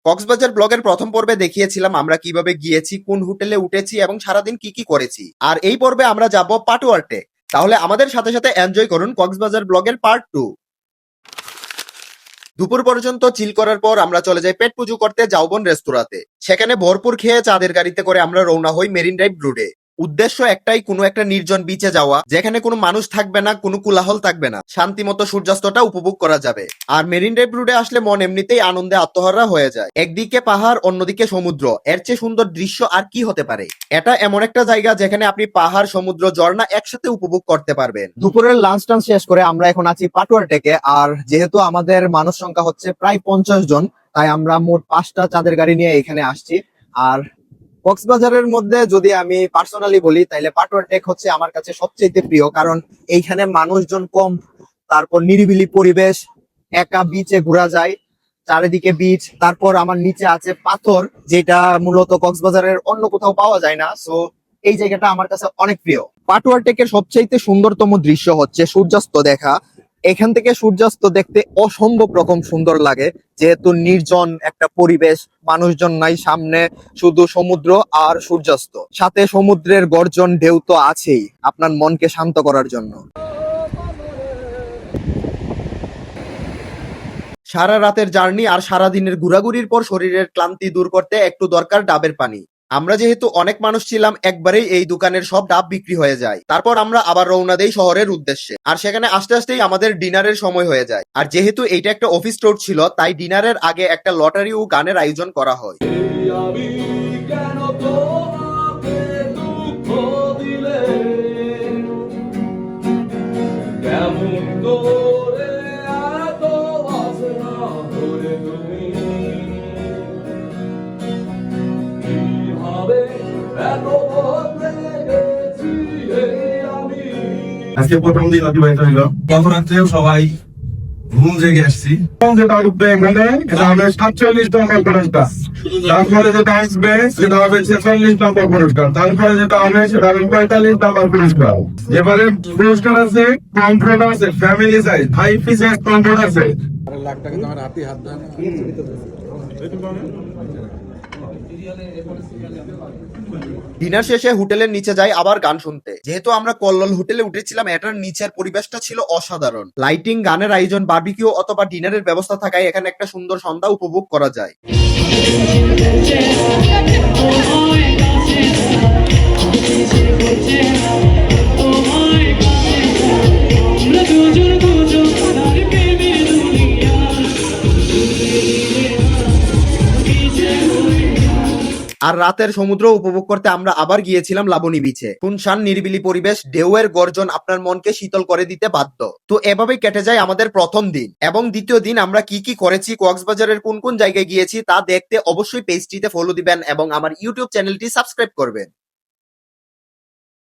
কক্সবাজার ব্লগের প্রথম পর্বে দেখিয়েছিলাম আমরা কিভাবে গিয়েছি, কোন হোটেলে উঠেছি এবং সারাদিন কি কি করেছি। আর এই পর্বে আমরা যাব পাটুয়ারটে। তাহলে আমাদের সাথে সাথে এনজয় করুন কক্সবাজার ব্লগের পার্ট 2। দুপুর পর্যন্ত চিল করার পর আমরা চলে যাই পেট পুজো করতে যাওবন রেস্তোরাঁতে। সেখানে ভরপুর খেয়ে চাঁদের গাড়িতে করে আমরা রওনা হই মেরিন ড্রাইভ রোডে। উদ্দেশ্য একটাই, কোনো একটা নির্জন বিচে যাওয়া, যেখানে কোনো মানুষ থাকবে না, কোনো কোলাহল থাকবে না, শান্তি মতো সূর্যাস্তটা উপভোগ করা যাবে। আর মেরিন ড্রাইভ রোডে আসলে মন এমনিতেই আনন্দে আত্মহারা হয়ে যায়। একদিকে পাহাড়, অন্যদিকে সমুদ্র, এর চেয়ে সুন্দর দৃশ্য আর কি হতে পারে। এটা এমন একটা জায়গা যেখানে আপনি পাহাড়, সমুদ্র, ঝর্ণা একসাথে উপভোগ করতে পারবেন। দুপুরের লাঞ্চ টাঞ্চ শেষ করে আমরা এখন আছি পাটুয়ারটেকে। আর যেহেতু আমাদের মানুষ সংখ্যা হচ্ছে প্রায় 50 জন, তাই আমরা মোট 5টা চাঁদের গাড়ি নিয়ে এখানে আসছি। আর কক্সবাজারের মধ্যে যদি আমি পার্সোনালি বলি, তাইলে পাটুয়ারটেক হচ্ছে আমার কাছে সবচেয়ে প্রিয়, কারণ এইখানে মানুষজন কম, তারপর নিরিবিলি পরিবেশ, একা বিচে ঘোরা যায়, চারিদিকে বিচ, তারপর আমার নিচে আছে পাথর, যেটা মূলত কক্সবাজারের অন্য কোথাও পাওয়া যায় না। সো এই জায়গাটা আমার কাছে অনেক প্রিয়। পাটুয়ারটেকের সবচাইতে সুন্দরতম দৃশ্য হচ্ছে সূর্যাস্ত দেখা। এখান থেকে সূর্যাস্ত দেখতে অসম্ভব রকম সুন্দর লাগে, যেহেতু নির্জন একটা পরিবেশ, মানুষজন নাই, সামনে শুধু সমুদ্র আর সূর্যাস্ত, সাথে সমুদ্রের গর্জন, ঢেউ তো আছেই আপনার মনকে শান্ত করার জন্য। সারা রাতের জার্নি আর সারা দিনের ঘোরাঘুরির পর শরীরের ক্লান্তি দূর করতে একটু দরকার ডাবের পানি। আমরা যেহেতু অনেক মানুষ ছিলাম, একবারেই এই দোকানের সব ডাব বিক্রি হয়ে যায়। তারপর আমরা আবার রওনা দেই শহরের উদ্দেশ্যে। আর সেখানে আসতে আসতেই আমাদের ডিনারের সময় হয়ে যায়। আর যেহেতু এইটা একটা অফিস টোর ছিল, তাই ডিনারের আগে একটা লটারি ও গানের আয়োজন করা হয়। আজকে প্রথম দিন অতিবাহিত হইল। গত রাত্রে সবাই ঘুম জেগে আসছি। যেটা উঠবে এখানে এটা হবে 47 নম্বর পুরস্কার, তারপরে যেটা আসবে সেটা হবে 46 নম্বর পুরস্কার, তারপরে যেটা হবে সেটা হবে 45 নম্বর পুরস্কার। এবারে পুরস্কার আছে, কমফোর্ট আছে, ফ্যামিলি সাইজ 5 পিসের কমফোর্ট আছে। ডিনার শেষে হোটেলের নিচে যাই আবার গান শুনতে। যেহেতু আমরা কল্লোল হোটেলে উঠেছিলাম, এটার নিচের পরিবেশটা ছিল অসাধারণ। লাইটিং, গানের আয়োজন, বারবিকিউ অথবা ডিনারের ব্যবস্থা থাকায় এখানে একটা সুন্দর সন্ধ্যা উপভোগ করা যায়। আর রাতের সমুদ্র উপভোগ করতে আমরা আবার গিয়েছিলাম লাবণী বিচে। শুনশান নিরিবিলি পরিবেশ, ঢেউয়ের গর্জন আপনার মনকে শীতল করে দিতে বাধ্য। তো এভাবেই কেটে যায় আমাদের প্রথম দিন। এবং দ্বিতীয় দিন আমরা কি কি করেছি, কক্সবাজারের কোন কোন জায়গায় গিয়েছি তা দেখতে অবশ্যই পেজটিতে ফলো দিবেন এবং আমার ইউটিউব চ্যানেলটি সাবস্ক্রাইব করবেন।